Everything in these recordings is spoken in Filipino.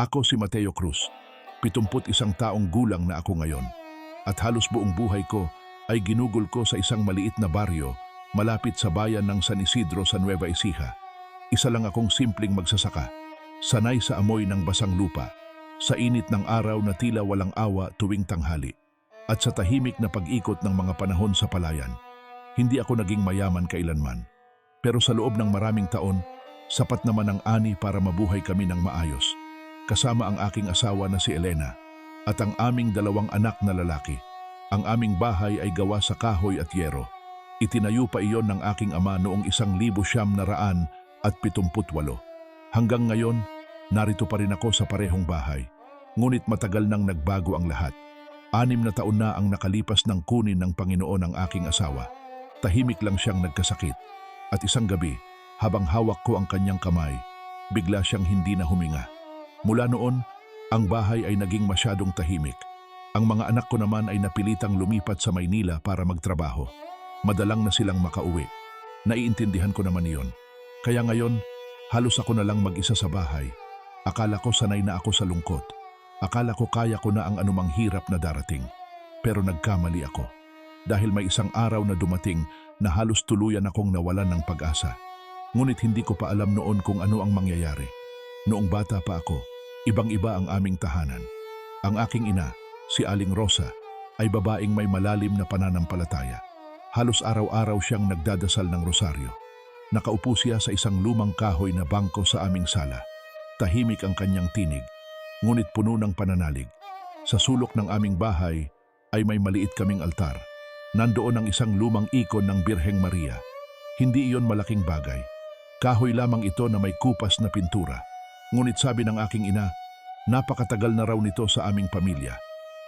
Ako si Mateo Cruz, 71 taong gulang na ako ngayon. At halos buong buhay ko ay ginugol ko sa isang maliit na baryo malapit sa bayan ng San Isidro sa Nueva Ecija. Isa lang akong simpleng magsasaka, sanay sa amoy ng basang lupa, sa init ng araw na tila walang awa tuwing tanghali, at sa tahimik na pag-ikot ng mga panahon sa palayan. Hindi ako naging mayaman kailanman, pero sa loob ng maraming taon, sapat naman ang ani para mabuhay kami ng maayos, kasama ang aking asawa na si Elena at ang aming 2 anak na lalaki. Ang aming bahay ay gawa sa kahoy at yero. Itinayo pa iyon ng aking ama noong 1978. Hanggang ngayon, narito pa rin ako sa parehong bahay. Ngunit matagal nang nagbago ang lahat. 6 na taon na ang nakalipas ng kunin ng Panginoon ang aking asawa. Tahimik lang siyang nagkasakit. At isang gabi, habang hawak ko ang kanyang kamay, bigla siyang hindi na huminga. Mula noon, ang bahay ay naging masyadong tahimik. Ang mga anak ko naman ay napilitang lumipat sa Maynila para magtrabaho. Madalang na silang makauwi. Naiintindihan ko naman iyon. Kaya ngayon, halos ako na lang mag-isa sa bahay. Akala ko sanay na ako sa lungkot. Akala ko kaya ko na ang anumang hirap na darating. Pero nagkamali ako. Dahil may isang araw na dumating na halos tuluyan akong nawalan ng pag-asa. Ngunit hindi ko pa alam noon kung ano ang mangyayari. Noong bata pa ako, ibang-iba ang aming tahanan. Ang aking ina, si Aling Rosa, ay babaeng may malalim na pananampalataya. Halos araw-araw siyang nagdadasal ng rosaryo. Nakaupo siya sa isang lumang kahoy na bangko sa aming sala. Tahimik ang kanyang tinig, ngunit puno ng pananalig. Sa sulok ng aming bahay ay may maliit kaming altar. Nandoon ang isang lumang ikon ng Birheng Maria. Hindi iyon malaking bagay. Kahoy lamang ito na may kupas na pintura. Ngunit sabi ng aking ina, napakatagal na raw nito sa aming pamilya.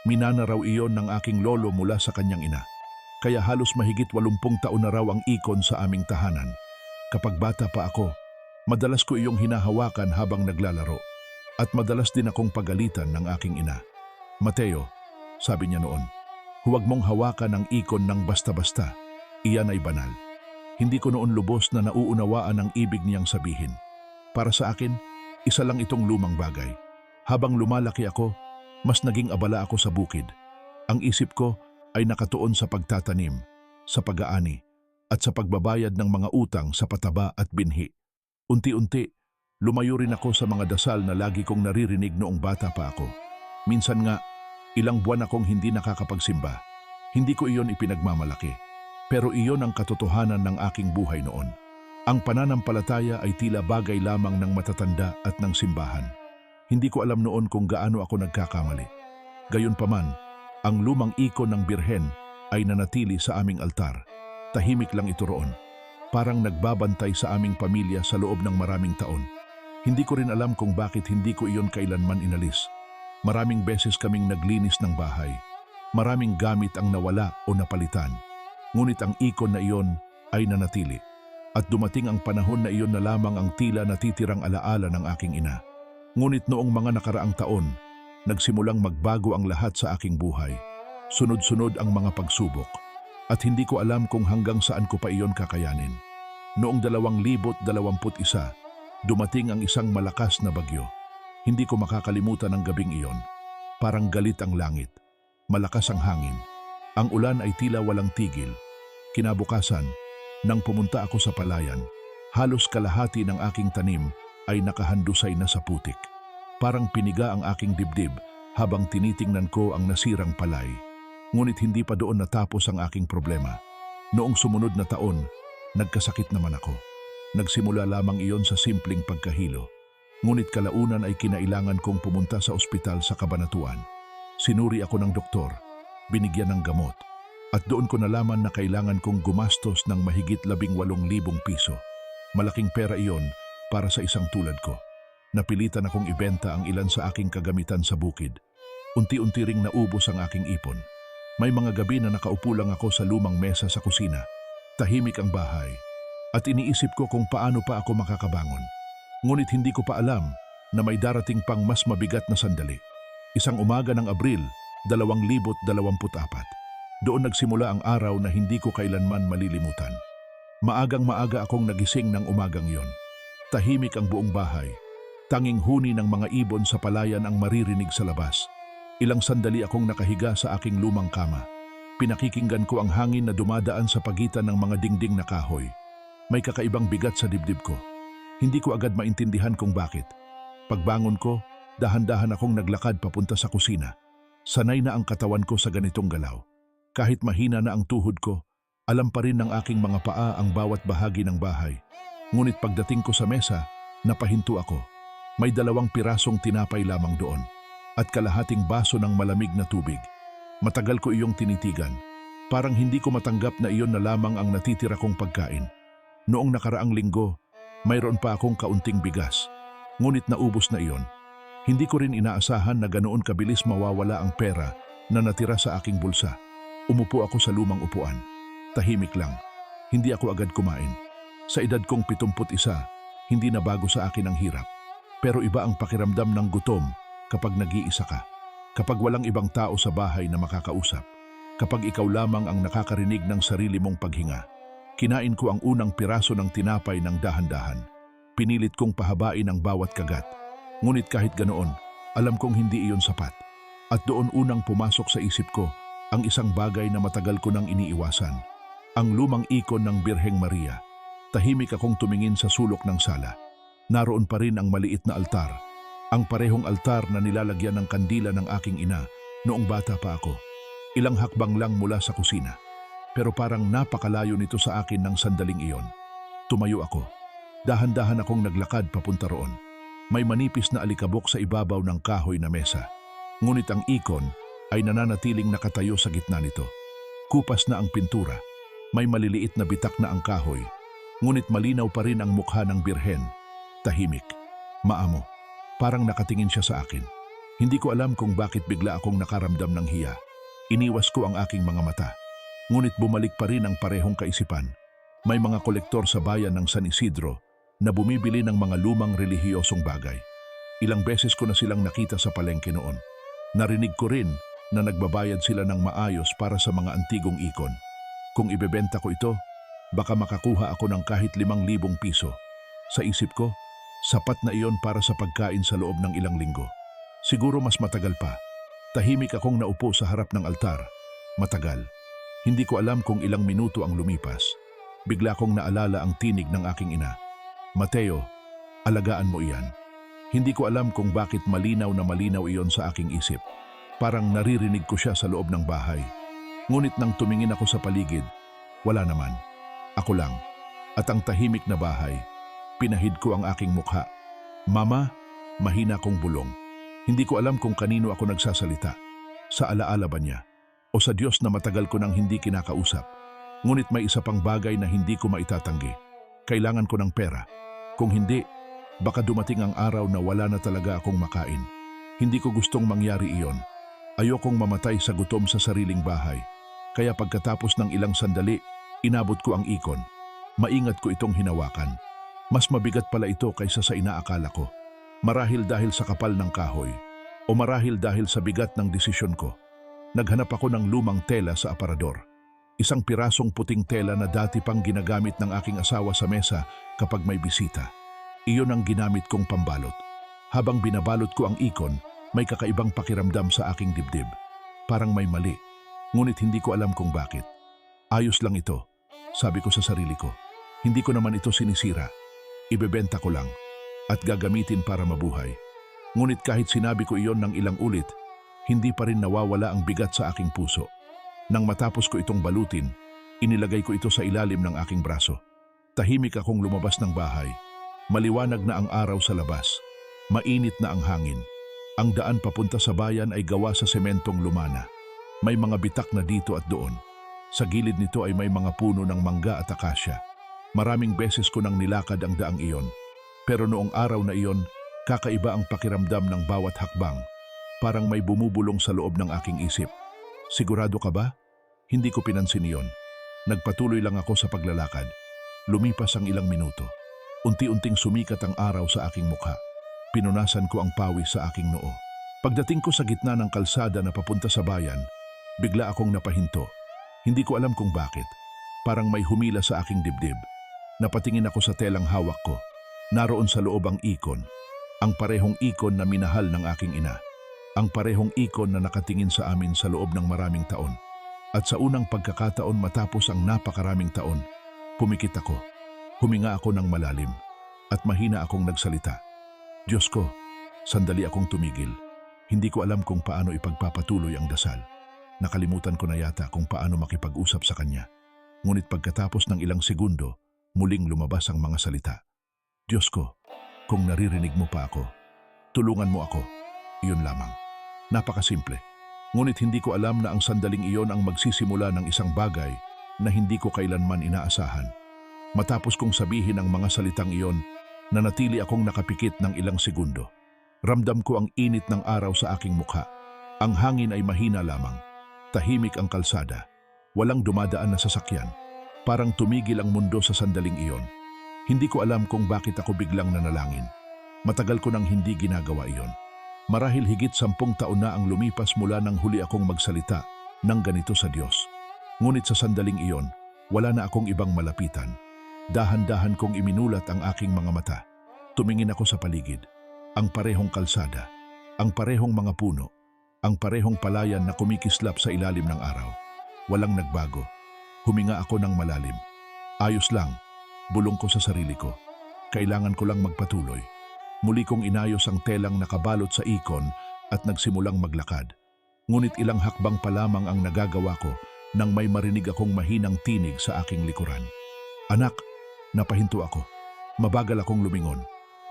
Minana raw iyon ng aking lolo mula sa kanyang ina. Kaya halos mahigit 80 taon na raw ang ikon sa aming tahanan. Kapag bata pa ako, madalas ko iyong hinahawakan habang naglalaro. At madalas din akong pagalitan ng aking ina. Mateo, sabi niya noon, huwag mong hawakan ang ikon ng basta-basta. Iyan ay banal. Hindi ko noon lubos na nauunawaan ang ibig niyang sabihin. Para sa akin, isa lang itong lumang bagay. Habang lumalaki ako, mas naging abala ako sa bukid. Ang isip ko ay nakatuon sa pagtatanim, sa pag-aani, at sa pagbabayad ng mga utang sa pataba at binhi. Unti-unti, lumayo rin ako sa mga dasal na lagi kong naririnig noong bata pa ako. Minsan nga, ilang buwan akong hindi nakakapagsimba. Hindi ko iyon ipinagmamalaki, pero iyon ang katotohanan ng aking buhay noon. Ang pananampalataya ay tila bagay lamang ng matatanda at ng simbahan. Hindi ko alam noon kung gaano ako nagkakamali. Gayunpaman, ang lumang ikon ng Birhen ay nanatili sa aming altar. Tahimik lang ito roon. Parang nagbabantay sa aming pamilya sa loob ng maraming taon. Hindi ko rin alam kung bakit hindi ko iyon kailanman inalis. Maraming beses kaming naglinis ng bahay. Maraming gamit ang nawala o napalitan. Ngunit ang ikon na iyon ay nanatili. At dumating ang panahon na iyon na lamang ang tila natitirang alaala ng aking ina. Ngunit noong mga nakaraang taon, nagsimulang magbago ang lahat sa aking buhay. Sunod-sunod ang mga pagsubok. At hindi ko alam kung hanggang saan ko pa iyon kakayanin. Noong 2021, dumating ang isang malakas na bagyo. Hindi ko makakalimutan ang gabing iyon. Parang galit ang langit. Malakas ang hangin. Ang ulan ay tila walang tigil. Kinabukasan, nang pumunta ako sa palayan, halos kalahati ng aking tanim ay nakahandusay na sa putik. Parang piniga ang aking dibdib habang tinitingnan ko ang nasirang palay. Ngunit hindi pa doon natapos ang aking problema. Noong sumunod na taon, nagkasakit naman ako. Nagsimula lamang iyon sa simpleng pagkahilo. Ngunit kalaunan ay kinailangan kong pumunta sa ospital sa Cabanatuan. Sinuri ako ng doktor, binigyan ng gamot, at doon ko nalaman na kailangan kong gumastos ng mahigit 18,000 piso. Malaking pera iyon para sa isang tulad ko. Napilitan akong ibenta ang ilan sa aking kagamitan sa bukid. Unti-unti ring naubos ang aking ipon. May mga gabi na nakaupo lang ako sa lumang mesa sa kusina. Tahimik ang bahay. At iniisip ko kung paano pa ako makakabangon. Ngunit hindi ko pa alam na may darating pang mas mabigat na sandali. Isang umaga ng Abril, 2024. Doon nagsimula ang araw na hindi ko kailanman malilimutan. Maagang-maaga akong nagising ng umagang yon. Tahimik ang buong bahay. Tanging huni ng mga ibon sa palayan ang maririnig sa labas. Ilang sandali akong nakahiga sa aking lumang kama. Pinakikinggan ko ang hangin na dumadaan sa pagitan ng mga dingding na kahoy. May kakaibang bigat sa dibdib ko. Hindi ko agad maintindihan kung bakit. Pagbangon ko, dahan-dahan akong naglakad papunta sa kusina. Sanay na ang katawan ko sa ganitong galaw. Kahit mahina na ang tuhod ko, alam pa rin ng aking mga paa ang bawat bahagi ng bahay. Ngunit pagdating ko sa mesa, napahinto ako. May 2 pirasong tinapay lamang doon at kalahating baso ng malamig na tubig. Matagal ko iyong tinitigan. Parang hindi ko matanggap na iyon na lamang ang natitira kong pagkain. Noong nakaraang linggo, mayroon pa akong kaunting bigas. Ngunit naubos na iyon. Hindi ko rin inaasahan na ganoon kabilis mawawala ang pera na natira sa aking bulsa. Umupo ako sa lumang upuan. Tahimik lang. Hindi ako agad kumain. Sa edad kong 71, hindi na bago sa akin ang hirap. Pero iba ang pakiramdam ng gutom kapag nag-iisa ka. Kapag walang ibang tao sa bahay na makakausap. Kapag ikaw lamang ang nakakarinig ng sarili mong paghinga. Kinain ko ang unang piraso ng tinapay ng dahan-dahan. Pinilit kong pahabain ang bawat kagat. Ngunit kahit ganoon, alam kong hindi iyon sapat. At doon unang pumasok sa isip ko ang isang bagay na matagal ko nang iniiwasan. Ang lumang ikon ng Birheng Maria. Tahimik akong tumingin sa sulok ng sala. Naroon pa rin ang maliit na altar. Ang parehong altar na nilalagyan ng kandila ng aking ina noong bata pa ako. Ilang hakbang lang mula sa kusina. Pero parang napakalayo nito sa akin ng sandaling iyon. Tumayo ako. Dahan-dahan akong naglakad papunta roon. May manipis na alikabok sa ibabaw ng kahoy na mesa. Ngunit ang ikon ay nananatiling nakatayo sa gitna nito. Kupas na ang pintura. May maliliit na bitak na ang kahoy. Ngunit malinaw pa rin ang mukha ng birhen. Tahimik. Maamo. Parang nakatingin siya sa akin. Hindi ko alam kung bakit bigla akong nakaramdam ng hiya. Iniwas ko ang aking mga mata. Ngunit bumalik pa rin ang parehong kaisipan. May mga kolektor sa bayan ng San Isidro na bumibili ng mga lumang relihiyosong bagay. Ilang beses ko na silang nakita sa palengke noon. Narinig ko rin na nagbabayad sila ng maayos para sa mga antigong ikon. Kung ibebenta ko ito, baka makakuha ako ng kahit 5,000 piso. Sa isip ko, sapat na iyon para sa pagkain sa loob ng ilang linggo. Siguro mas matagal pa. Tahimik akong naupo sa harap ng altar. Matagal. Hindi ko alam kung ilang minuto ang lumipas. Bigla kong naalala ang tinig ng aking ina. Mateo, alagaan mo iyan. Hindi ko alam kung bakit malinaw na malinaw iyon sa aking isip. Parang naririnig ko siya sa loob ng bahay. Ngunit nang tumingin ako sa paligid, wala naman. Ako lang. At ang tahimik na bahay. Pinahid ko ang aking mukha. Mama, mahina kong bulong. Hindi ko alam kung kanino ako nagsasalita. Sa alaala ba niya? O sa Diyos na matagal ko nang hindi kinakausap. Ngunit may isa pang bagay na hindi ko maitatanggi. Kailangan ko ng pera. Kung hindi, baka dumating ang araw na wala na talaga akong makain. Hindi ko gustong mangyari iyon. Ayokong mamatay sa gutom sa sariling bahay. Kaya pagkatapos ng ilang sandali, inabot ko ang ikon. Maingat ko itong hinawakan. Mas mabigat pala ito kaysa sa inaakala ko. Marahil dahil sa kapal ng kahoy. O marahil dahil sa bigat ng desisyon ko. Naghanap ako ng lumang tela sa aparador. Isang pirasong puting tela na dati pang ginagamit ng aking asawa sa mesa kapag may bisita. Iyon ang ginamit kong pambalot. Habang binabalot ko ang ikon, may kakaibang pakiramdam sa aking dibdib. Parang may mali, ngunit hindi ko alam kung bakit. Ayos lang ito, sabi ko sa sarili ko. Hindi ko naman ito sinisira. Ibebenta ko lang at gagamitin para mabuhay. Ngunit kahit sinabi ko iyon ng ilang ulit, hindi pa rin nawawala ang bigat sa aking puso. Nang matapos ko itong balutin, inilagay ko ito sa ilalim ng aking braso. Tahimik akong lumabas ng bahay. Maliwanag na ang araw sa labas. Mainit na ang hangin. Ang daan papunta sa bayan ay gawa sa sementong lumana. May mga bitak na dito at doon. Sa gilid nito ay may mga puno ng mangga at akasya. Maraming beses ko nang nilakad ang daang iyon. Pero noong araw na iyon, kakaiba ang pakiramdam ng bawat hakbang. Parang may bumubulong sa loob ng aking isip. Sigurado ka ba? Hindi ko pinansin iyon. Nagpatuloy lang ako sa paglalakad. Lumipas ang ilang minuto. Unti-unting sumikat ang araw sa aking mukha. Pinunasan ko ang pawis sa aking noo. Pagdating ko sa gitna ng kalsada na papunta sa bayan, bigla akong napahinto. Hindi ko alam kung bakit. Parang may humila sa aking dibdib. Napatingin ako sa telang hawak ko. Naroon sa loob ang ikon. Ang parehong ikon na minahal ng aking ina. Ang parehong ikon na nakatingin sa amin sa loob ng maraming taon. At sa unang pagkakataon matapos ang napakaraming taon, pumikit ako. Huminga ako ng malalim. At mahina akong nagsalita. Diyos ko, sandali akong tumigil. Hindi ko alam kung paano ipagpapatuloy ang dasal. Nakalimutan ko na yata kung paano makipag-usap sa Kanya. Ngunit pagkatapos ng ilang segundo, muling lumabas ang mga salita. Diyos ko, kung naririnig mo pa ako, tulungan mo ako. Iyon lamang. Napakasimple. Ngunit hindi ko alam na ang sandaling iyon ang magsisimula ng isang bagay na hindi ko kailanman inaasahan. Matapos kong sabihin ang mga salitang iyon, nanatili akong nakapikit ng ilang segundo. Ramdam ko ang init ng araw sa aking mukha. Ang hangin ay mahina lamang. Tahimik ang kalsada. Walang dumadaan na sasakyan. Parang tumigil ang mundo sa sandaling iyon. Hindi ko alam kung bakit ako biglang nanalangin. Matagal ko nang hindi ginagawa iyon. Marahil higit 10 taon na ang lumipas mula nang huli akong magsalita ng ganito sa Diyos. Ngunit sa sandaling iyon, wala na akong ibang malapitan. Dahan-dahan kong iminulat ang aking mga mata. Tumingin ako sa paligid. Ang parehong kalsada, ang parehong mga puno, ang parehong palayan na kumikislap sa ilalim ng araw. Walang nagbago. Huminga ako ng malalim. Ayos lang, bulong ko sa sarili ko. Kailangan ko lang magpatuloy. Muli kong inayos ang telang nakabalot sa ikon at nagsimulang maglakad. Ngunit ilang hakbang pa lamang ang nagagawa ko nang may marinig akong mahinang tinig sa aking likuran. Anak, napahinto ako. Mabagal akong lumingon.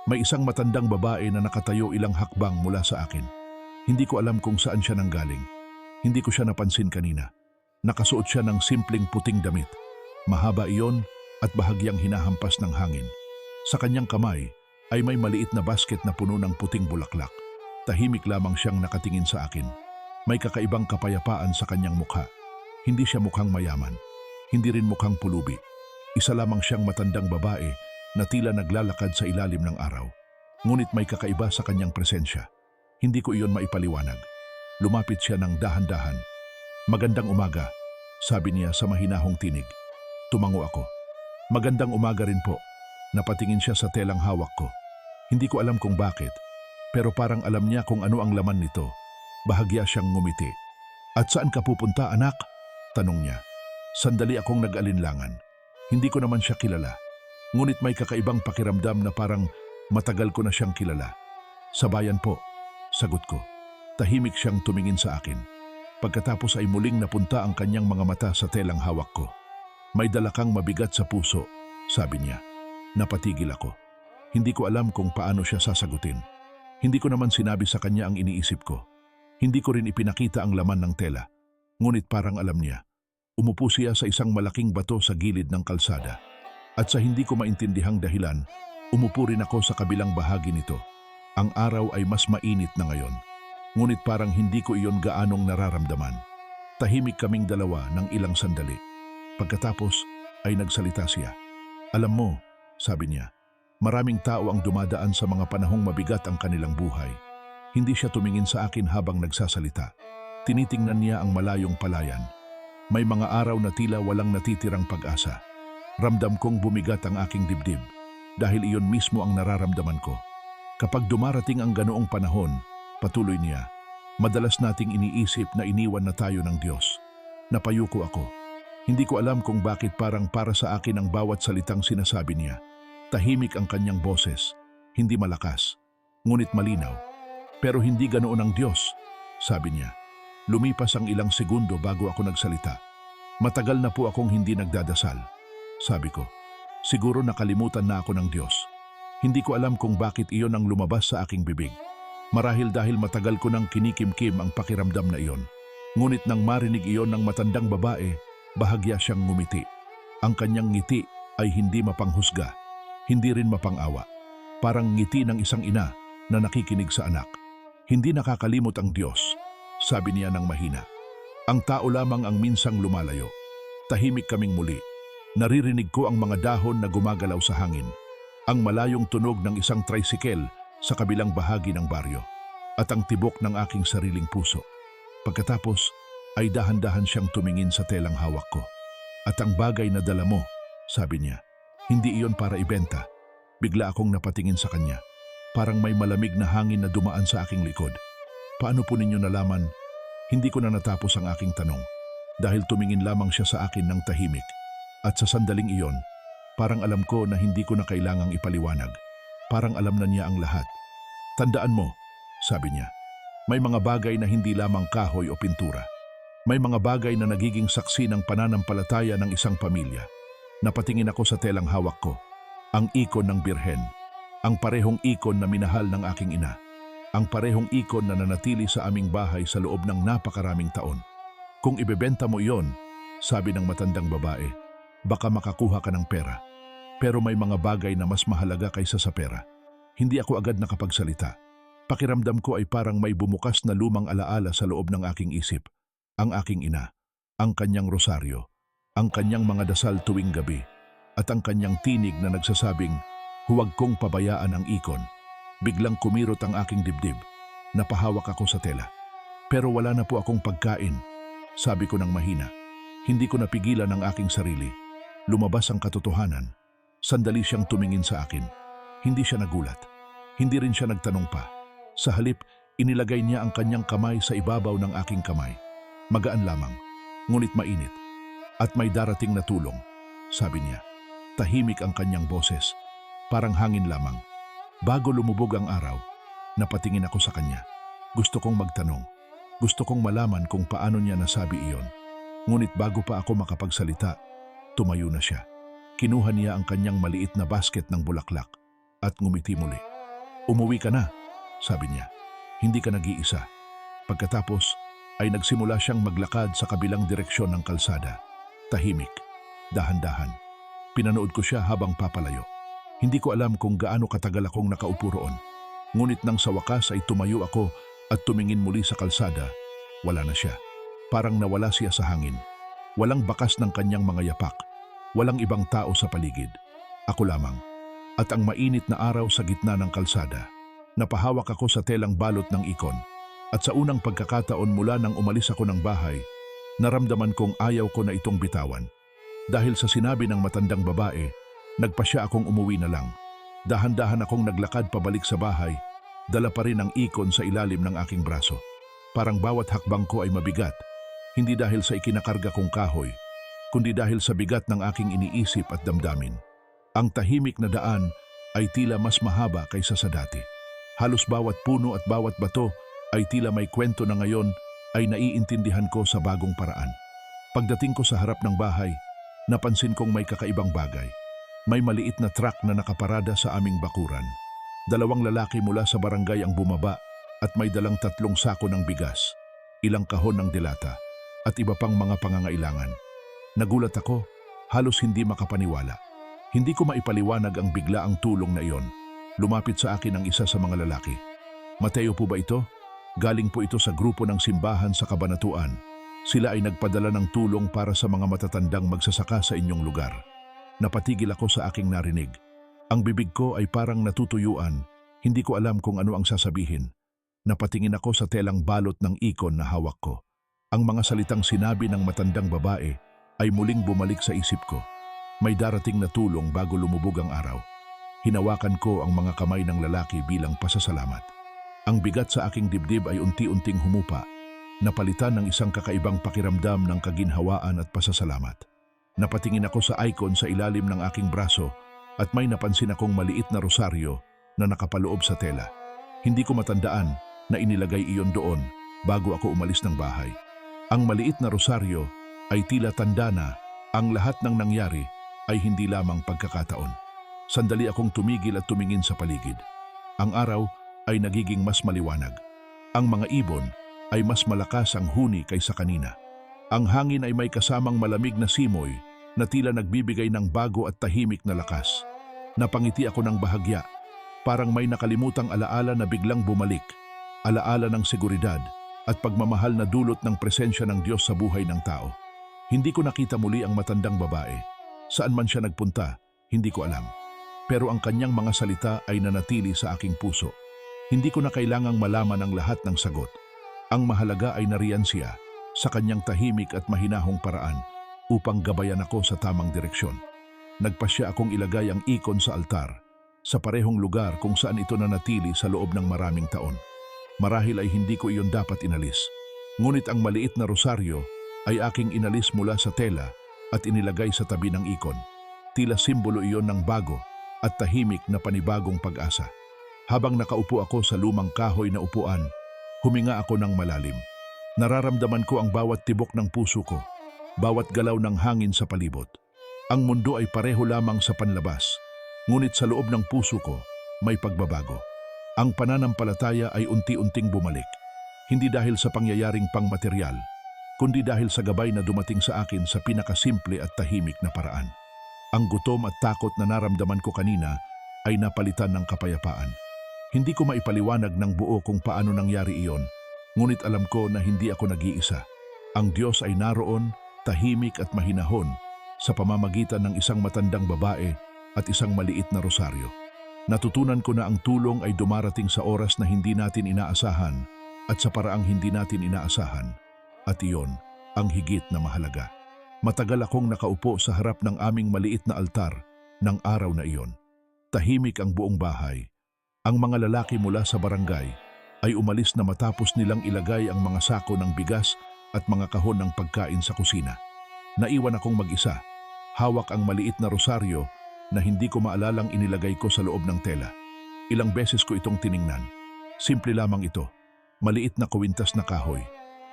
May isang matandang babae na nakatayo ilang hakbang mula sa akin. Hindi ko alam kung saan siya nanggaling. Hindi ko siya napansin kanina. Nakasuot siya ng simpleng puting damit. Mahaba iyon at bahagyang hinahampas ng hangin. Sa kanyang kamay ay may maliit na basket na puno ng puting bulaklak. Tahimik lamang siyang nakatingin sa akin. May kakaibang kapayapaan sa kanyang mukha. Hindi siya mukhang mayaman. Hindi rin mukhang pulubi. Isa lamang siyang matandang babae na tila naglalakad sa ilalim ng araw. Ngunit may kakaiba sa kanyang presensya. Hindi ko iyon maipaliwanag. Lumapit siya ng dahan-dahan. Magandang umaga, sabi niya sa mahinahong tinig. Tumango ako. Magandang umaga rin po. Napatingin siya sa telang hawak ko. Hindi ko alam kung bakit, pero parang alam niya kung ano ang laman nito. Bahagya siyang ngumiti. At saan ka pupunta, anak? Tanong niya. Sandali akong nag-alinlangan. Hindi ko naman siya kilala. Ngunit may kakaibang pakiramdam na parang matagal ko na siyang kilala. Sa bayan po, sagot ko. Tahimik siyang tumingin sa akin. Pagkatapos ay muling napunta ang kanyang mga mata sa telang hawak ko. May dala kang mabigat sa puso, sabi niya. Napatigil ako. Hindi ko alam kung paano siya sasagutin. Hindi ko naman sinabi sa kanya ang iniisip ko. Hindi ko rin ipinakita ang laman ng tela. Ngunit parang alam niya. Umupo siya sa isang malaking bato sa gilid ng kalsada. At sa hindi ko maintindihang dahilan, umupo rin ako sa kabilang bahagi nito. Ang araw ay mas mainit na ngayon. Ngunit parang hindi ko iyon gaanong nararamdaman. Tahimik kaming dalawa ng ilang sandali. Pagkatapos ay nagsalita siya. Alam mo, sabi niya, maraming tao ang dumadaan sa mga panahong mabigat ang kanilang buhay. Hindi siya tumingin sa akin habang nagsasalita. Tinitingnan niya ang malayong palayan. May mga araw na tila walang natitirang pag-asa. Ramdam kong bumigat ang aking dibdib dahil iyon mismo ang nararamdaman ko. Kapag dumarating ang ganoong panahon, patuloy niya, madalas nating iniisip na iniwan na tayo ng Diyos. Napayuko ako. Hindi ko alam kung bakit parang para sa akin ang bawat salitang sinasabi niya. Tahimik ang kanyang boses, hindi malakas, ngunit malinaw. Pero hindi ganoon ang Diyos, sabi niya. Lumipas ang ilang segundo bago ako nagsalita. Matagal na po akong hindi nagdadasal, sabi ko. Siguro nakalimutan na ako ng Diyos. Hindi ko alam kung bakit iyon ang lumabas sa aking bibig. Marahil dahil matagal ko nang kinikimkim ang pakiramdam na iyon. Ngunit nang marinig iyon ng matandang babae, bahagya siyang ngumiti. Ang kanyang ngiti ay hindi mapanghusga, hindi rin mapang-awa. Parang ngiti ng isang ina na nakikinig sa anak. Hindi nakakalimot ang Diyos, sabi niya ng mahina. Ang tao lamang ang minsang lumalayo. Tahimik kaming muli. Naririnig ko ang mga dahon na gumagalaw sa hangin. Ang malayong tunog ng isang tricycle sa kabilang bahagi ng baryo. At ang tibok ng aking sariling puso. Pagkatapos ay dahan-dahan siyang tumingin sa telang hawak ko. At ang bagay na dala mo, sabi niya, hindi iyon para ibenta. Bigla akong napatingin sa kanya. Parang may malamig na hangin na dumaan sa aking likod. Paano po ninyo nalaman? Hindi ko na natapos ang aking tanong dahil tumingin lamang siya sa akin ng tahimik. At sa sandaling iyon, parang alam ko na hindi ko na kailangang ipaliwanag. Parang alam na niya ang lahat. Tandaan mo, sabi niya, may mga bagay na hindi lamang kahoy o pintura. May mga bagay na nagiging saksi ng pananampalataya ng isang pamilya. Napatingin ako sa telang hawak ko, ang ikon ng Birhen, ang parehong ikon na minahal ng aking ina, ang parehong ikon na nanatili sa aming bahay sa loob ng napakaraming taon. Kung ibebenta mo iyon, sabi ng matandang babae, baka makakuha ka ng pera. Pero may mga bagay na mas mahalaga kaysa sa pera. Hindi ako agad nakapagsalita. Pakiramdam ko ay parang may bumukas na lumang alaala sa loob ng aking isip. Ang aking ina, ang kanyang rosaryo, ang kanyang mga dasal tuwing gabi, at ang kanyang tinig na nagsasabing, huwag kong pabayaan ang ikon. Biglang kumirot ang aking dibdib. Napahawak ako sa tela. Pero wala na po akong pagkain, sabi ko ng mahina. Hindi ko napigilan ang aking sarili. Lumabas ang katotohanan. Sandali siyang tumingin sa akin. Hindi siya nagulat. Hindi rin siya nagtanong pa. Sa halip, inilagay niya ang kanyang kamay sa ibabaw ng aking kamay. Magaan lamang, ngunit mainit. At may darating na tulong, sabi niya. Tahimik ang kanyang boses, parang hangin lamang. Bago lumubog ang araw, napatingin ako sa kanya. Gusto kong magtanong. Gusto kong malaman kung paano niya nasabi iyon. Ngunit bago pa ako makapagsalita, tumayo na siya. Kinuha niya ang kanyang maliit na basket ng bulaklak at ngumiti muli. Umuwi ka na, sabi niya. Hindi ka nag-iisa. Pagkatapos ay nagsimula siyang maglakad sa kabilang direksyon ng kalsada. Tahimik, dahan-dahan. Pinanood ko siya habang papalayo. Hindi ko alam kung gaano katagal akong nakaupo roon. Ngunit nang sa wakas ay tumayo ako at tumingin muli sa kalsada, wala na siya. Parang nawala siya sa hangin. Walang bakas ng kanyang mga yapak. Walang ibang tao sa paligid. Ako lamang. At ang mainit na araw sa gitna ng kalsada. Napahawak ako sa telang balot ng ikon. At sa unang pagkakataon mula nang umalis ako ng bahay, naramdaman kong ayaw ko na itong bitawan. Dahil sa sinabi ng matandang babae, nagpasya akong umuwi na lang. Dahan-dahan akong naglakad pabalik sa bahay, dala pa rin ang ikon sa ilalim ng aking braso. Parang bawat hakbang ko ay mabigat, hindi dahil sa ikinakarga kong kahoy, kundi dahil sa bigat ng aking iniisip at damdamin. Ang tahimik na daan ay tila mas mahaba kaysa sa dati. Halos bawat puno at bawat bato ay tila may kwento na ngayon ay naiintindihan ko sa bagong paraan. Pagdating ko sa harap ng bahay, napansin kong may kakaibang bagay. May maliit na truck na nakaparada sa aming bakuran. Dalawang lalaki mula sa barangay ang bumaba at may dalang 3 sako ng bigas, ilang kahon ng delata at iba pang mga pangangailangan. Nagulat ako, halos hindi makapaniwala. Hindi ko maipaliwanag ang biglaang tulong na iyon. Lumapit sa akin ang isa sa mga lalaki. Mateo po ba ito? Galing po ito sa grupo ng simbahan sa Kabanatuan. Sila ay nagpadala ng tulong para sa mga matatandang magsasaka sa inyong lugar. Napatigil ako sa aking narinig. Ang bibig ko ay parang natutuyuan. Hindi ko alam kung ano ang sasabihin. Napatingin ako sa telang balot ng ikon na hawak ko. Ang mga salitang sinabi ng matandang babae ay muling bumalik sa isip ko. May darating na tulong bago lumubog ang araw. Hinawakan ko ang mga kamay ng lalaki bilang pasasalamat. Ang bigat sa aking dibdib ay unti-unting humupa, napalitan ng isang kakaibang pakiramdam ng kaginhawaan at pasasalamat. Napatingin ako sa icon sa ilalim ng aking braso at may napansin akong maliit na rosaryo na nakapaloob sa tela. Hindi ko matandaan na inilagay iyon doon bago ako umalis ng bahay. Ang maliit na rosaryo ay tila tanda na ang lahat ng nangyari ay hindi lamang pagkakataon. Sandali akong tumigil at tumingin sa paligid. Ang araw ay nagiging mas maliwanag. Ang mga ibon ay mas malakas ang huni kaysa kanina. Ang hangin ay may kasamang malamig na simoy na tila nagbibigay ng bago at tahimik na lakas. Napangiti ako ng bahagya, parang may nakalimutang alaala na biglang bumalik. Alaala ng seguridad at pagmamahal na dulot ng presensya ng Diyos sa buhay ng tao. Hindi ko nakita muli ang matandang babae. Saan man siya nagpunta, hindi ko alam. Pero ang kanyang mga salita ay nanatili sa aking puso. Hindi ko na kailangang malaman ang lahat ng sagot. Ang mahalaga ay nariyan siya sa kanyang tahimik at mahinahong paraan upang gabayan ako sa tamang direksyon. Nagpasya akong ilagay ang ikon sa altar sa parehong lugar kung saan ito nanatili sa loob ng maraming taon. Marahil ay hindi ko iyon dapat inalis. Ngunit ang maliit na rosaryo ay aking inalis mula sa tela at inilagay sa tabi ng ikon. Tila simbolo iyon ng bago at tahimik na panibagong pag-asa. Habang nakaupo ako sa lumang kahoy na upuan, huminga ako ng malalim. Nararamdaman ko ang bawat tibok ng puso ko, bawat galaw ng hangin sa palibot. Ang mundo ay pareho lamang sa panlabas, ngunit sa loob ng puso ko may pagbabago. Ang pananampalataya ay unti-unting bumalik, hindi dahil sa pangyayaring pangmateryal, kundi dahil sa gabay na dumating sa akin sa pinakasimple at tahimik na paraan. Ang gutom at takot na naramdaman ko kanina ay napalitan ng kapayapaan. Hindi ko maipaliwanag ng buo kung paano nangyari iyon, ngunit alam ko na hindi ako nag-iisa. Ang Diyos ay naroon, tahimik at mahinahon, sa pamamagitan ng isang matandang babae at isang maliit na rosaryo. Natutunan ko na ang tulong ay dumarating sa oras na hindi natin inaasahan at sa paraang hindi natin inaasahan. At iyon ang higit na mahalaga. Matagal akong nakaupo sa harap ng aming maliit na altar ng araw na iyon. Tahimik ang buong bahay. Ang mga lalaki mula sa barangay ay umalis na matapos nilang ilagay ang mga sako ng bigas at mga kahon ng pagkain sa kusina. Naiwan akong mag-isa, hawak ang maliit na rosaryo na hindi ko maalalang inilagay ko sa loob ng tela. Ilang beses ko itong tiningnan. Simple lamang ito, maliit na kuwintas na kahoy.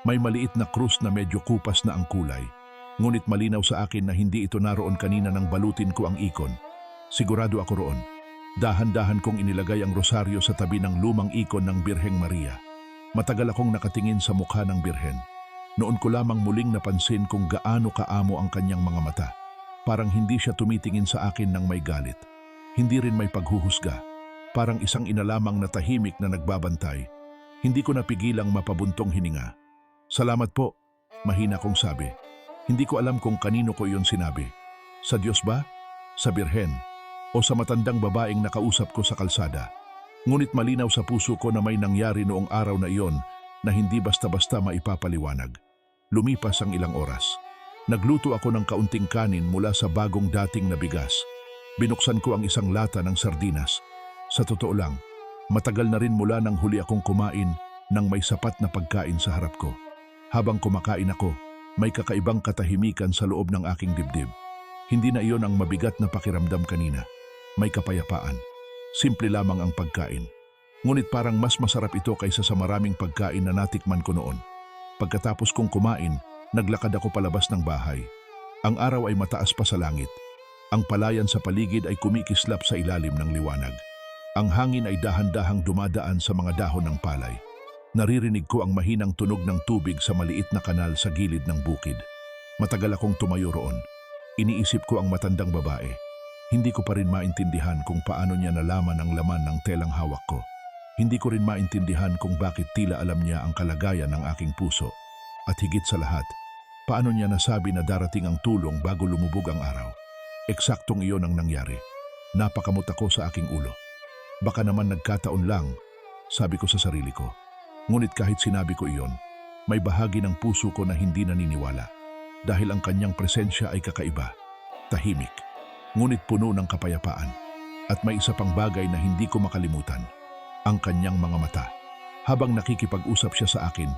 May maliit na krus na medyo kupas na ang kulay. Ngunit malinaw sa akin na hindi ito naroon kanina nang balutin ko ang ikon. Sigurado ako roon. Dahan-dahan kong inilagay ang rosaryo sa tabi ng lumang ikon ng Birheng Maria. Matagal akong nakatingin sa mukha ng Birhen. Noon ko lamang muling napansin kung gaano kaamo ang kanyang mga mata. Parang hindi siya tumitingin sa akin ng may galit. Hindi rin may paghuhusga. Parang isang ina lamang na tahimik na nagbabantay. Hindi ko napigilang mapabuntong hininga. Salamat po, mahina kong sabi. Hindi ko alam kung kanino ko iyon sinabi. Sa Diyos ba? Sa Birhen? O sa matandang babaeng nakausap ko sa kalsada? Ngunit malinaw sa puso ko na may nangyari noong araw na iyon na hindi basta-basta maipapaliwanag. Lumipas ang ilang oras. Nagluto ako ng kaunting kanin mula sa bagong dating na bigas. Binuksan ko ang isang lata ng sardinas. Sa totoo lang, matagal na rin mula nang huli akong kumain nang may sapat na pagkain sa harap ko. Habang kumakain ako, may kakaibang katahimikan sa loob ng aking dibdib. Hindi na iyon ang mabigat na pakiramdam kanina. May kapayapaan. Simple lamang ang pagkain. Ngunit parang mas masarap ito kaysa sa maraming pagkain na natikman ko noon. Pagkatapos kong kumain, naglakad ako palabas ng bahay. Ang araw ay mataas pa sa langit. Ang palayan sa paligid ay kumikislap sa ilalim ng liwanag. Ang hangin ay dahan-dahang dumadaan sa mga dahon ng palay. Naririnig ko ang mahinang tunog ng tubig sa maliit na kanal sa gilid ng bukid. Matagal akong tumayo roon. Iniisip ko ang matandang babae. Hindi ko pa rin maintindihan kung paano niya nalaman ang laman ng telang hawak ko. Hindi ko rin maintindihan kung bakit tila alam niya ang kalagayan ng aking puso. At higit sa lahat, paano niya nasabi na darating ang tulong bago lumubog ang araw? Eksaktong iyon ang nangyari. Napakamot ako sa aking ulo. Baka naman nagkataon lang, sabi ko sa sarili ko. Ngunit kahit sinabi ko iyon, may bahagi ng puso ko na hindi naniniwala. Dahil ang kanyang presensya ay kakaiba, tahimik, ngunit puno ng kapayapaan. At may isa pang bagay na hindi ko makalimutan, ang kanyang mga mata. Habang nakikipag-usap siya sa akin,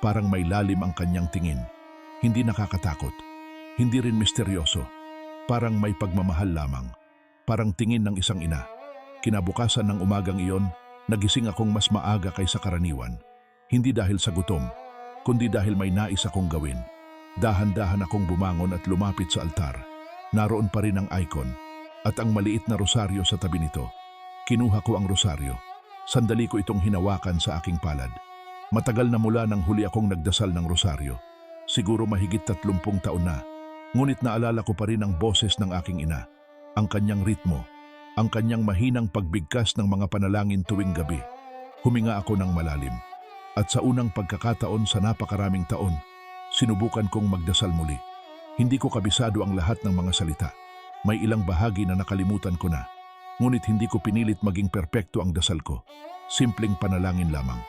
parang may lalim ang kanyang tingin. Hindi nakakatakot, hindi rin misteryoso. Parang may pagmamahal lamang. Parang tingin ng isang ina. Kinabukasan ng umagang iyon, nagising akong mas maaga kaysa karaniwan. Hindi dahil sa gutom, kundi dahil may nais akong gawin. Dahan-dahan akong bumangon at lumapit sa altar. Naroon pa rin ang icon at ang maliit na rosaryo sa tabi nito. Kinuha ko ang rosaryo. Sandali ko itong hinawakan sa aking palad. Matagal na mula nang huli akong nagdasal ng rosaryo. Siguro mahigit 30 taon na. Ngunit naalala ko pa rin ang boses ng aking ina. Ang kanyang ritmo. Ang kanyang mahinang pagbigkas ng mga panalangin tuwing gabi. Huminga ako ng malalim. At sa unang pagkakataon sa napakaraming taon, sinubukan kong magdasal muli. Hindi ko kabisado ang lahat ng mga salita. May ilang bahagi na nakalimutan ko na. Ngunit hindi ko pinilit maging perpekto ang dasal ko. Simpleng panalangin lamang.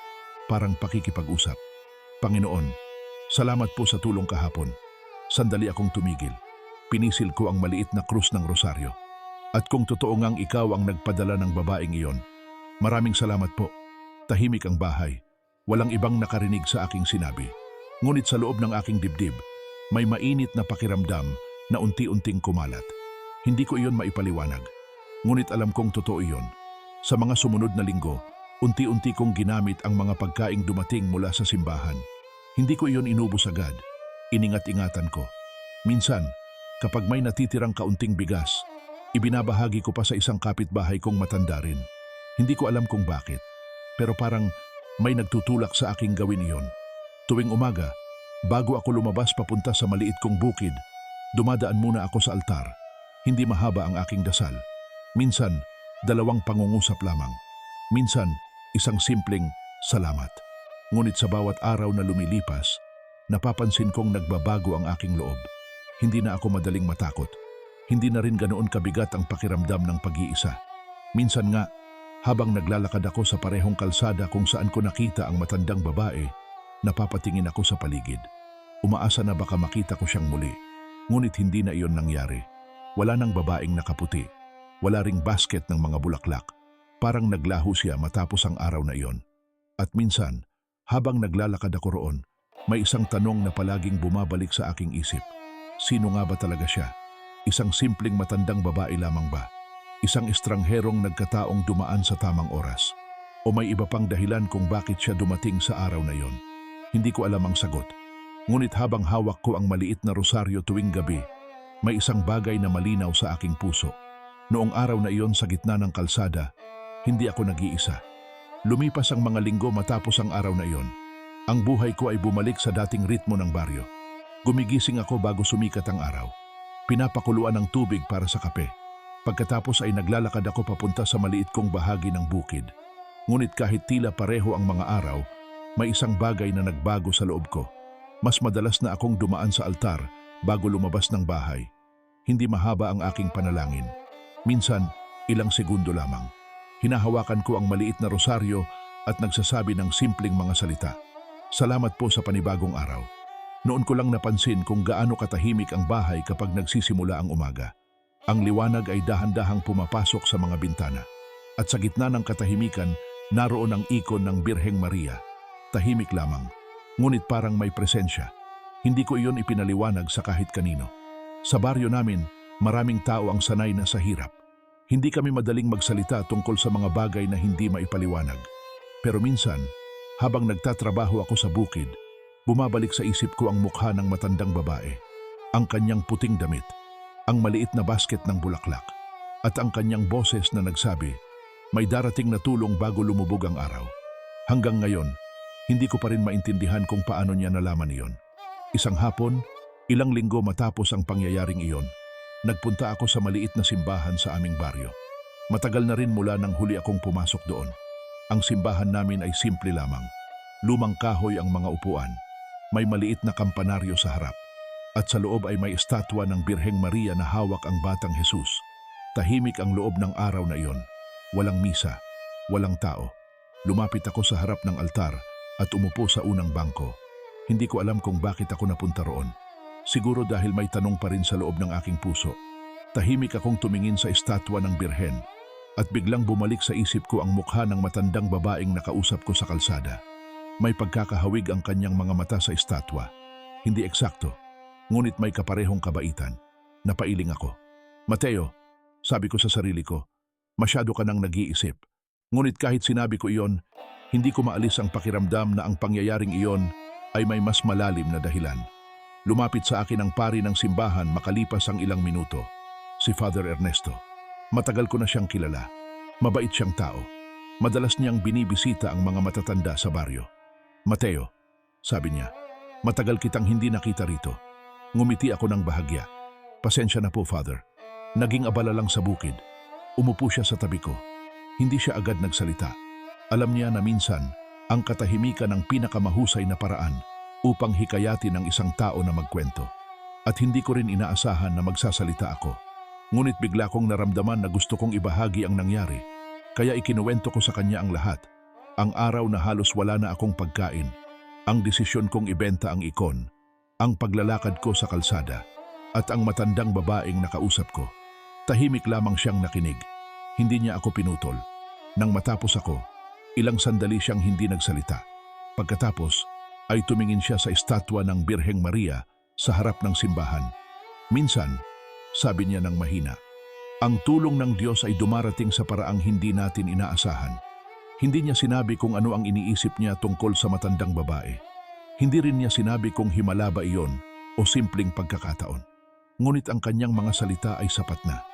Parang pakikipag-usap. Panginoon, salamat po sa tulong kahapon. Sandali akong tumigil. Pinisil ko ang maliit na krus ng rosaryo. At kung totoo ngang ikaw ang nagpadala ng babaeng iyon, maraming salamat po. Tahimik ang bahay. Walang ibang nakarinig sa aking sinabi. Ngunit sa loob ng aking dibdib, may mainit na pakiramdam na unti-unting kumalat. Hindi ko iyon maipaliwanag. Ngunit alam kong totoo iyon. Sa mga sumunod na linggo, unti-unti kong ginamit ang mga pagkaing dumating mula sa simbahan. Hindi ko iyon inubos agad. Iningat-ingatan ko. Minsan, kapag may natitirang kaunting bigas, ibinabahagi ko pa sa isang kapitbahay kong matanda rin. Hindi ko alam kung bakit, pero parang may nagtutulak sa aking gawin iyon. Tuwing umaga, bago ako lumabas papunta sa maliit kong bukid, dumadaan muna ako sa altar. Hindi mahaba ang aking dasal. Minsan, 2 pangungusap lamang. Minsan, isang simpleng salamat. Ngunit sa bawat araw na lumilipas, napapansin kong nagbabago ang aking loob. Hindi na ako madaling matakot. Hindi na rin ganoon kabigat ang pakiramdam ng pag-iisa. Minsan nga, habang naglalakad ako sa parehong kalsada kung saan ko nakita ang matandang babae, napapatingin ako sa paligid. Umaasa na baka makita ko siyang muli. Ngunit hindi na iyon nangyari. Wala nang babaeng nakaputi. Wala ring basket ng mga bulaklak. Parang naglaho siya matapos ang araw na iyon. At minsan, habang naglalakad ako roon, may isang tanong na palaging bumabalik sa aking isip. Sino nga ba talaga siya? Isang simpleng matandang babae lamang ba? Isang estrangherong nagkataong dumaan sa tamang oras? O may iba pang dahilan kung bakit siya dumating sa araw na iyon? Hindi ko alam ang sagot. Ngunit habang hawak ko ang maliit na rosaryo tuwing gabi, may isang bagay na malinaw sa aking puso. Noong araw na iyon sa gitna ng kalsada, hindi ako nag-iisa. Lumipas ang mga linggo matapos ang araw na iyon. Ang buhay ko ay bumalik sa dating ritmo ng baryo. Gumigising ako bago sumikat ang araw. Pinapakuluan ng tubig para sa kape. Pagkatapos ay naglalakad ako papunta sa maliit kong bahagi ng bukid. Ngunit kahit tila pareho ang mga araw, may isang bagay na nagbago sa loob ko. Mas madalas na akong dumaan sa altar bago lumabas ng bahay. Hindi mahaba ang aking panalangin. Minsan, ilang segundo lamang. Hinahawakan ko ang maliit na rosaryo at nagsasabi ng simpleng mga salita. Salamat po sa panibagong araw. Noon ko lang napansin kung gaano katahimik ang bahay kapag nagsisimula ang umaga. Ang liwanag ay dahan-dahang pumapasok sa mga bintana. At sa gitna ng katahimikan, naroon ang ikon ng Birheng Maria. Tahimik lamang, ngunit parang may presensya. Hindi ko iyon ipinaliwanag sa kahit kanino. Sa baryo namin, maraming tao ang sanay na sa hirap. Hindi kami madaling magsalita tungkol sa mga bagay na hindi maipaliwanag. Pero minsan, habang nagtatrabaho ako sa bukid, bumabalik sa isip ko ang mukha ng matandang babae, ang kanyang puting damit, ang maliit na basket ng bulaklak, at ang kanyang boses na nagsabi, may darating na tulong bago lumubog ang araw. Hanggang ngayon, hindi ko pa rin maintindihan kung paano niya nalaman iyon. Isang hapon, ilang linggo matapos ang pangyayaring iyon, nagpunta ako sa maliit na simbahan sa aming baryo. Matagal na rin mula nang huli akong pumasok doon. Ang simbahan namin ay simple lamang. Lumang kahoy ang mga upuan. May maliit na kampanaryo sa harap. At sa loob ay may estatwa ng Birheng Maria na hawak ang batang Jesus. Tahimik ang loob ng araw na iyon. Walang misa, walang tao. Lumapit ako sa harap ng altar at umupo sa unang bangko. Hindi ko alam kung bakit ako napunta roon. Siguro dahil may tanong pa rin sa loob ng aking puso. Tahimik akong tumingin sa estatwa ng Birhen at biglang bumalik sa isip ko ang mukha ng matandang babaeng nakausap ko sa kalsada. May pagkakahawig ang kanyang mga mata sa estatwa. Hindi eksakto, ngunit may kaparehong kabaitan. Napailing ako. Mateo, sabi ko sa sarili ko, masyado ka nang nag-iisip. Ngunit kahit sinabi ko iyon, hindi ko maalis ang pakiramdam na ang pangyayaring iyon ay may mas malalim na dahilan. Lumapit sa akin ang pari ng simbahan makalipas ang ilang minuto, si Father Ernesto. Matagal ko na siyang kilala. Mabait siyang tao. Madalas niyang binibisita ang mga matatanda sa baryo. Mateo, sabi niya, matagal kitang hindi nakita rito. Ngumiti ako ng bahagya. Pasensya na po, Father. Naging abala lang sa bukid. Umupo siya sa tabi ko. Hindi siya agad nagsalita. Alam niya na minsan, ang katahimikan ng pinakamahusay na paraan upang hikayatin ang isang tao na magkwento. At hindi ko rin inaasahan na magsasalita ako. Ngunit bigla kong naramdaman na gusto kong ibahagi ang nangyari. Kaya ikinuwento ko sa kanya ang lahat. Ang araw na halos wala na akong pagkain. Ang desisyon kong ibenta ang ikon. Ang paglalakad ko sa kalsada. At ang matandang babaeng nakausap ko. Tahimik lamang siyang nakinig. Hindi niya ako pinutol. Nang matapos ako, ilang sandali siyang hindi nagsalita. Pagkatapos, ay tumingin siya sa estatwa ng Birheng Maria sa harap ng simbahan. Minsan, sabi niya ng mahina, ang tulong ng Diyos ay dumarating sa paraang hindi natin inaasahan. Hindi niya sinabi kung ano ang iniisip niya tungkol sa matandang babae. Hindi rin niya sinabi kung himala ba iyon o simpleng pagkakataon. Ngunit ang kanyang mga salita ay sapat na.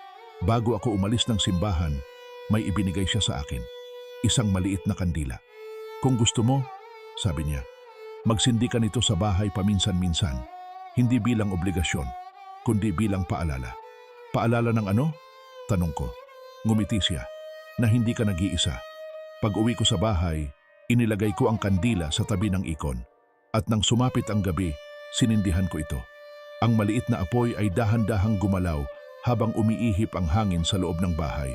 Bago ako umalis ng simbahan, may ibinigay siya sa akin. Isang maliit na kandila. Kung gusto mo, sabi niya, magsindi ka nito sa bahay paminsan-minsan. Hindi bilang obligasyon, kundi bilang paalala. Paalala ng ano? Tanong ko. Ngumiti siya, na hindi ka nag-iisa. Pag-uwi ko sa bahay, inilagay ko ang kandila sa tabi ng ikon. At nang sumapit ang gabi, sinindihan ko ito. Ang maliit na apoy ay dahan-dahang gumalaw habang umiihip ang hangin sa loob ng bahay.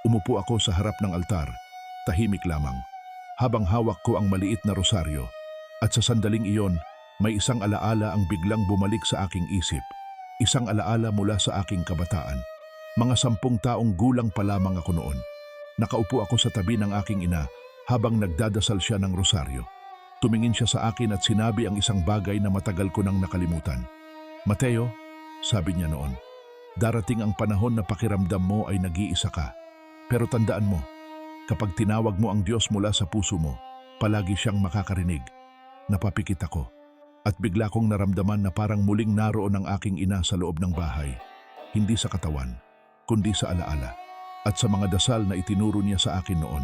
Umupo ako sa harap ng altar, tahimik lamang, habang hawak ko ang maliit na rosaryo. At sa sandaling iyon, may isang alaala ang biglang bumalik sa aking isip. Isang alaala mula sa aking kabataan. Mga 10 taong gulang pa lamang ako noon. Nakaupo ako sa tabi ng aking ina habang nagdadasal siya ng rosaryo. Tumingin siya sa akin at sinabi ang isang bagay na matagal ko nang nakalimutan. Mateo, sabi niya noon, darating ang panahon na pakiramdam mo ay nag-iisa ka. Pero tandaan mo, kapag tinawag mo ang Diyos mula sa puso mo, palagi siyang makakarinig. Napapikit ako at bigla kong naramdaman na parang muling naroon ang aking ina sa loob ng bahay. Hindi sa katawan, kundi sa alaala. At sa mga dasal na itinuro niya sa akin noon,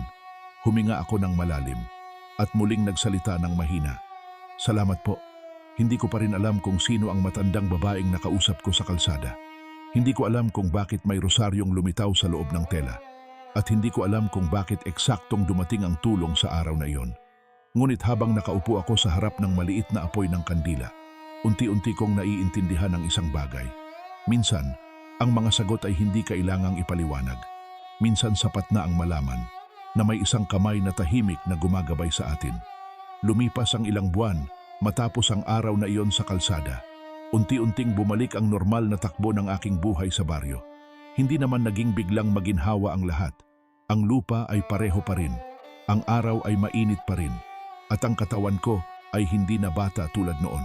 huminga ako ng malalim at muling nagsalita ng mahina. Salamat po. Hindi ko pa rin alam kung sino ang matandang babaeng nakausap ko sa kalsada. Hindi ko alam kung bakit may rosaryong lumitaw sa loob ng tela. At hindi ko alam kung bakit eksaktong dumating ang tulong sa araw na iyon. Ngunit habang nakaupo ako sa harap ng maliit na apoy ng kandila, unti-unti kong naiintindihan ang isang bagay. Minsan, ang mga sagot ay hindi kailangang ipaliwanag. Minsan sapat na ang malaman na may isang kamay na tahimik na gumagabay sa atin. Lumipas ang ilang buwan matapos ang araw na iyon sa kalsada. Unti-unting bumalik ang normal na takbo ng aking buhay sa baryo. Hindi naman naging biglang maginhawa ang lahat. Ang lupa ay pareho pa rin. Ang araw ay mainit pa rin. At ang katawan ko ay hindi na bata tulad noon.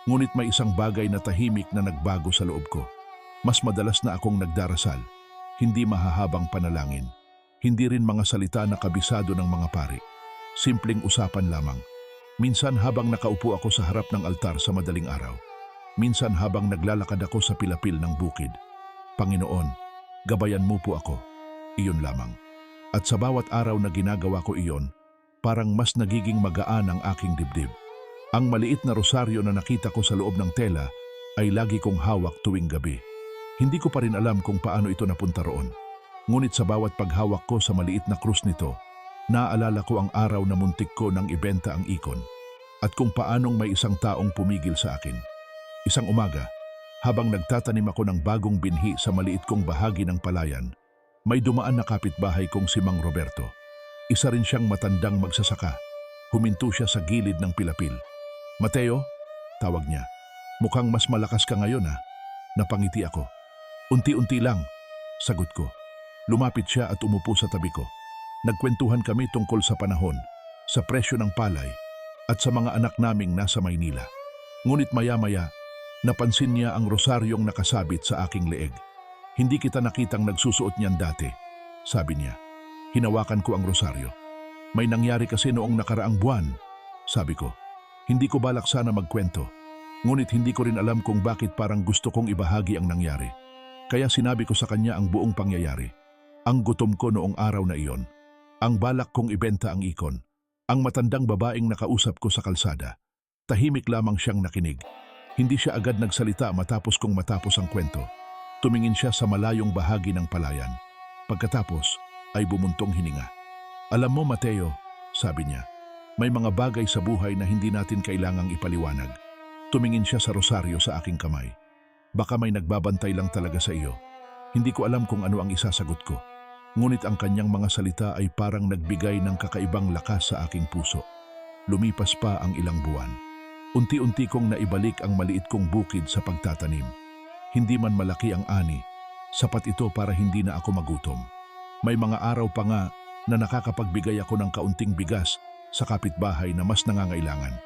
Ngunit may isang bagay na tahimik na nagbago sa loob ko. Mas madalas na akong nagdarasal. Hindi mahahabang panalangin. Hindi rin mga salita na kabisado ng mga pari. Simpleng usapan lamang. Minsan habang nakaupo ako sa harap ng altar sa madaling araw. Minsan habang naglalakad ako sa pilapil ng bukid. Panginoon, gabayan mo po ako. Iyon lamang. At sa bawat araw na ginagawa ko iyon, parang mas nagiging magaan ang aking dibdib. Ang maliit na rosaryo na nakita ko sa loob ng tela ay lagi kong hawak tuwing gabi. Hindi ko pa rin alam kung paano ito napunta roon. Ngunit sa bawat paghawak ko sa maliit na krus nito, naaalala ko ang araw na muntik ko nang ibenta ang ikon at kung paanong may isang taong pumigil sa akin. Isang umaga, habang nagtatanim ako ng bagong binhi sa maliit kong bahagi ng palayan, may dumaan na kapitbahay kong si Mang Roberto. Isa rin siyang matandang magsasaka. Huminto siya sa gilid ng pilapil. Mateo, tawag niya. Mukhang mas malakas ka ngayon ha. Napangiti ako. Unti-unti lang, sagot ko. Lumapit siya at umupo sa tabi ko. Nagkwentuhan kami tungkol sa panahon, sa presyo ng palay, at sa mga anak naming nasa Maynila. Ngunit maya-maya, napansin niya ang rosaryong nakasabit sa aking leeg. Hindi kita nakitang nagsusuot niyan dati, sabi niya. Hinawakan ko ang rosaryo. May nangyari kasi noong nakaraang buwan, sabi ko. Hindi ko balak sana magkwento. Ngunit hindi ko rin alam kung bakit parang gusto kong ibahagi ang nangyari. Kaya sinabi ko sa kanya ang buong pangyayari. Ang gutom ko noong araw na iyon. Ang balak kong ibenta ang ikon. Ang matandang babaeng nakausap ko sa kalsada. Tahimik lamang siyang nakinig. Hindi siya agad nagsalita matapos ang kwento. Tumingin siya sa malayong bahagi ng palayan. Pagkatapos ay bumuntong hininga. Alam mo Mateo, sabi niya, may mga bagay sa buhay na hindi natin kailangang ipaliwanag. Tumingin siya sa rosaryo sa aking kamay. Baka may nagbabantay lang talaga sa iyo. Hindi ko alam kung ano ang isasagot ko. Ngunit ang kanyang mga salita ay parang nagbigay ng kakaibang lakas sa aking puso. Lumipas pa ang ilang buwan. Unti-unti kong naibalik ang maliit kong bukid sa pagtatanim. Hindi man malaki ang ani, Sapat ito para hindi na ako magutom. May mga araw pa nga na nakakapagbigay ako ng kaunting bigas sa kapitbahay na mas nangangailangan.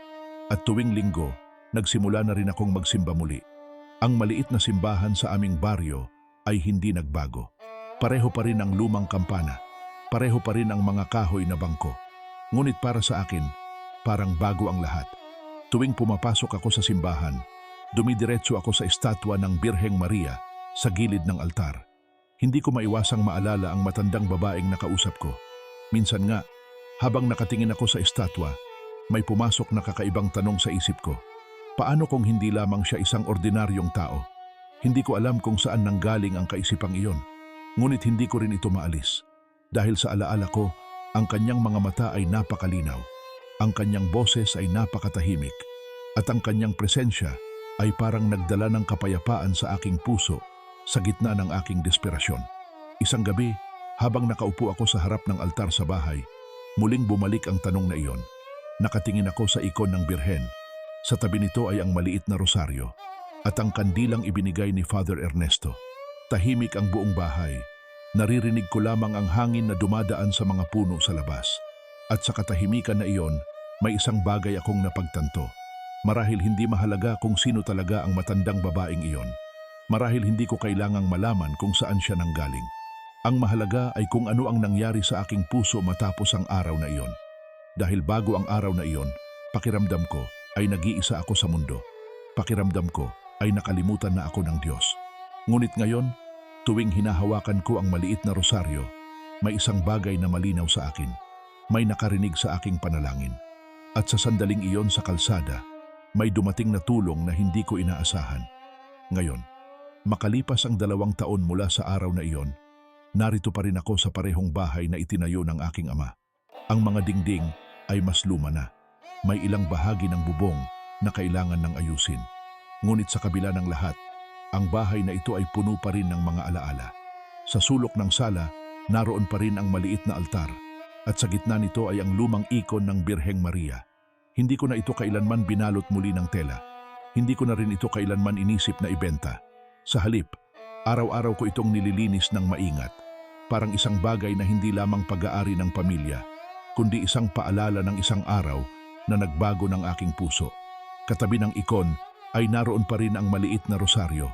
At tuwing linggo, nagsimula na rin akong magsimba muli. Ang maliit na simbahan sa aming baryo ay hindi nagbago. Pareho pa rin ang lumang kampana. Pareho pa rin ang mga kahoy na bangko. Ngunit para sa akin, parang bago ang lahat. Tuwing pumapasok ako sa simbahan, dumidiretso ako sa estatwa ng Birheng Maria sa gilid ng altar. Hindi ko maiwasang maalala ang matandang babaeng nakausap ko. Minsan nga, habang nakatingin ako sa estatwa, may pumasok na kakaibang tanong sa isip ko. Paano kung hindi lamang siya isang ordinaryong tao? Hindi ko alam kung saan nanggaling ang kaisipang iyon. Ngunit hindi ko rin ito maalis. Dahil sa alaala ko, ang kanyang mga mata ay napakalinaw. Ang kanyang boses ay napakatahimik. At ang kanyang presensya ay parang nagdala ng kapayapaan sa aking puso sa gitna ng aking desperasyon. Isang gabi, habang nakaupo ako sa harap ng altar sa bahay, muling bumalik ang tanong na iyon. Nakatingin ako sa ikon ng Birhen. Sa tabi nito ay ang maliit na rosaryo at ang kandilang ibinigay ni Father Ernesto. Tahimik ang buong bahay. Naririnig ko lamang ang hangin na dumadaan sa mga puno sa labas. At sa katahimikan na iyon, may isang bagay akong napagtanto. Marahil hindi mahalaga kung sino talaga ang matandang babaeng iyon. Marahil hindi ko kailangang malaman kung saan siya nanggaling. Ang mahalaga ay kung ano ang nangyari sa aking puso matapos ang araw na iyon. Dahil bago ang araw na iyon, pakiramdam ko ay nag-iisa ako sa mundo. Pakiramdam ko ay nakalimutan na ako ng Diyos. Ngunit ngayon, tuwing hinahawakan ko ang maliit na rosaryo, may isang bagay na malinaw sa akin. May nakarinig sa aking panalangin. At sa sandaling iyon sa kalsada, may dumating na tulong na hindi ko inaasahan. Ngayon, makalipas ang 2 taon mula sa araw na iyon, narito pa rin ako sa parehong bahay na itinayo ng aking ama. Ang mga dingding ay mas luma na. May ilang bahagi ng bubong na kailangan ng ayusin. Ngunit sa kabila ng lahat, ang bahay na ito ay puno pa rin ng mga alaala. Sa sulok ng sala, naroon pa rin ang maliit na altar. At sa gitna nito ay ang lumang ikon ng Birheng Maria. Hindi ko na ito kailanman binalot muli ng tela. Hindi ko na rin ito kailanman inisip na ibenta. Sa halip, araw-araw ko itong nililinis ng maingat. Parang isang bagay na hindi lamang pag-aari ng pamilya, kundi isang paalala ng isang araw na nagbago ng aking puso. Katabi ng ikon ay naroon pa rin ang maliit na rosaryo.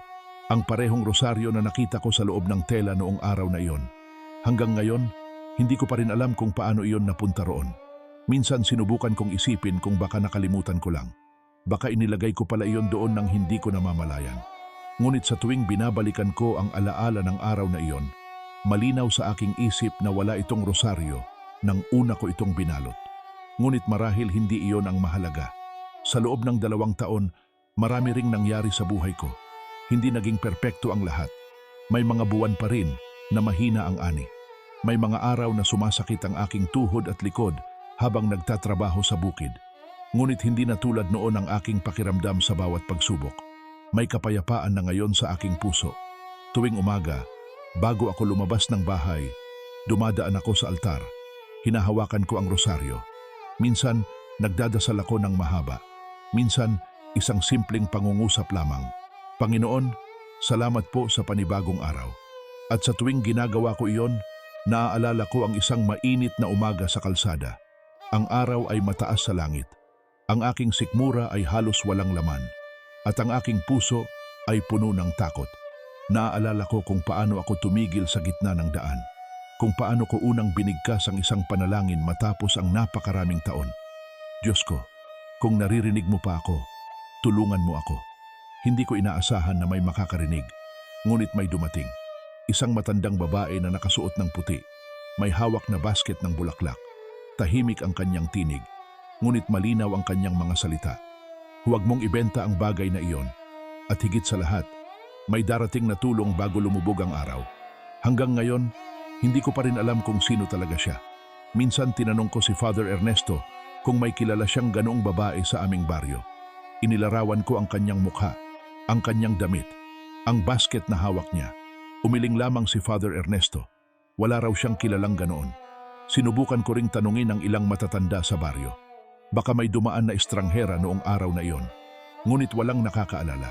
Ang parehong rosaryo na nakita ko sa loob ng tela noong araw na iyon. Hanggang ngayon, hindi ko pa rin alam kung paano iyon napunta roon. Minsan sinubukan kong isipin kung baka nakalimutan ko lang. Baka inilagay ko pala iyon doon nang hindi ko namamalayan. Ngunit sa tuwing binabalikan ko ang alaala ng araw na iyon, malinaw sa aking isip na wala itong rosaryo nang una ko itong binalot. Ngunit marahil hindi iyon ang mahalaga. Sa loob ng 2 taon, marami ring nangyari sa buhay ko. Hindi naging perpekto ang lahat. May mga buwan pa rin na mahina ang ani. May mga araw na sumasakit ang aking tuhod at likod habang nagtatrabaho sa bukid. Ngunit hindi na tulad noon ang aking pakiramdam sa bawat pagsubok. May kapayapaan na ngayon sa aking puso. Tuwing umaga, bago ako lumabas ng bahay, dumadaan ako sa altar. Hinahawakan ko ang rosaryo. Minsan, nagdadasal ako ng mahaba. Minsan, isang simpleng pangungusap lamang. Panginoon, salamat po sa panibagong araw. At sa tuwing ginagawa ko iyon, naaalala ko ang isang mainit na umaga sa kalsada. Ang araw ay mataas sa langit. Ang aking sikmura ay halos walang laman. At ang aking puso ay puno ng takot. Naaalala ko kung paano ako tumigil sa gitna ng daan. Kung paano ko unang binigkas ang isang panalangin matapos ang napakaraming taon. Diyos ko, kung naririnig mo pa ako, tulungan mo ako. Hindi ko inaasahan na may makakarinig. Ngunit may dumating. Isang matandang babae na nakasuot ng puti. May hawak na basket ng bulaklak. Tahimik ang kanyang tinig. Ngunit malinaw ang kanyang mga salita. Huwag mong ibenta ang bagay na iyon. At higit sa lahat, may darating na tulong bago lumubog ang araw. Hanggang ngayon, hindi ko pa rin alam kung sino talaga siya. Minsan tinanong ko si Father Ernesto kung may kilala siyang ganoong babae sa aming baryo. Inilarawan ko ang kanyang mukha, ang kanyang damit, ang basket na hawak niya. Umiling lamang si Father Ernesto. Wala raw siyang kilalang ganoon. Sinubukan ko ring tanungin ang ilang matatanda sa baryo. Baka may dumaan na estranghera noong araw na iyon. Ngunit walang nakakaalala.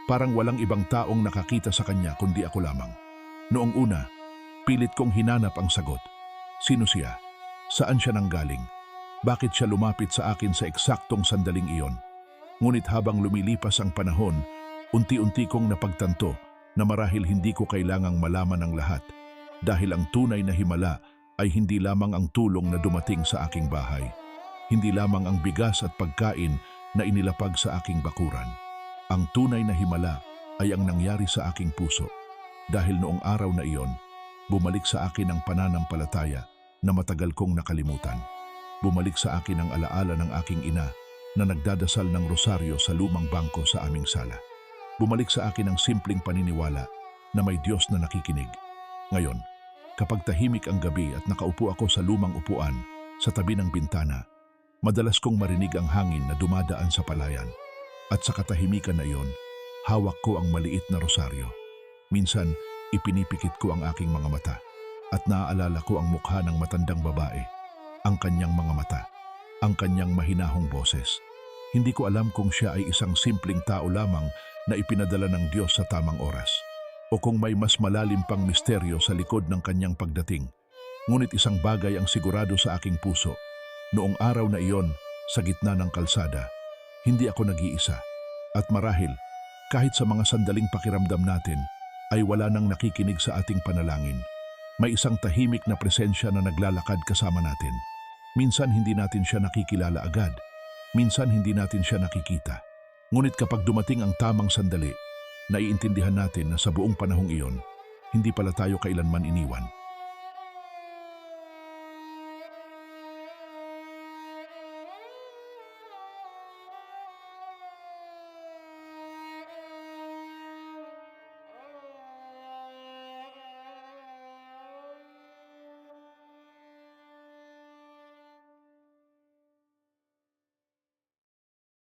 Parang walang ibang taong nakakita sa kanya kundi ako lamang. Noong una, pilit kong hinanap ang sagot. Sino siya? Saan siya nanggaling? Bakit siya lumapit sa akin sa eksaktong sandaling iyon? Ngunit habang lumilipas ang panahon, unti-unti kong napagtanto na marahil hindi ko kailangang malaman ang lahat dahil ang tunay na himala ay hindi lamang ang tulong na dumating sa aking bahay. Hindi lamang ang bigas at pagkain na inilapag sa aking bakuran. Ang tunay na himala ay ang nangyari sa aking puso. Dahil noong araw na iyon, bumalik sa akin ang pananampalataya na matagal kong nakalimutan. Bumalik sa akin ang alaala ng aking ina na nagdadasal ng rosaryo sa lumang bangko sa aming sala. Bumalik sa akin ang simpleng paniniwala na may Diyos na nakikinig. Ngayon, kapag tahimik ang gabi at nakaupo ako sa lumang upuan sa tabi ng bintana, madalas kong marinig ang hangin na dumadaan sa palayan. At sa katahimikan na iyon, hawak ko ang maliit na rosaryo. Minsan, ipinipikit ko ang aking mga mata at naaalala ko ang mukha ng matandang babae, ang kanyang mga mata, ang kanyang mahinahong boses. Hindi ko alam kung siya ay isang simpleng tao lamang na ipinadala ng Diyos sa tamang oras o kung may mas malalim pang misteryo sa likod ng kanyang pagdating. Ngunit isang bagay ang sigurado sa aking puso. Noong araw na iyon, sa gitna ng kalsada, hindi ako nag-iisa. At marahil, kahit sa mga sandaling pakiramdam natin, ay wala nang nakikinig sa ating panalangin. May isang tahimik na presensya na naglalakad kasama natin. Minsan hindi natin siya nakikilala agad. Minsan hindi natin siya nakikita. Ngunit kapag dumating ang tamang sandali, naiintindihan natin na sa buong panahong iyon, hindi pala tayo kailanman iniwan.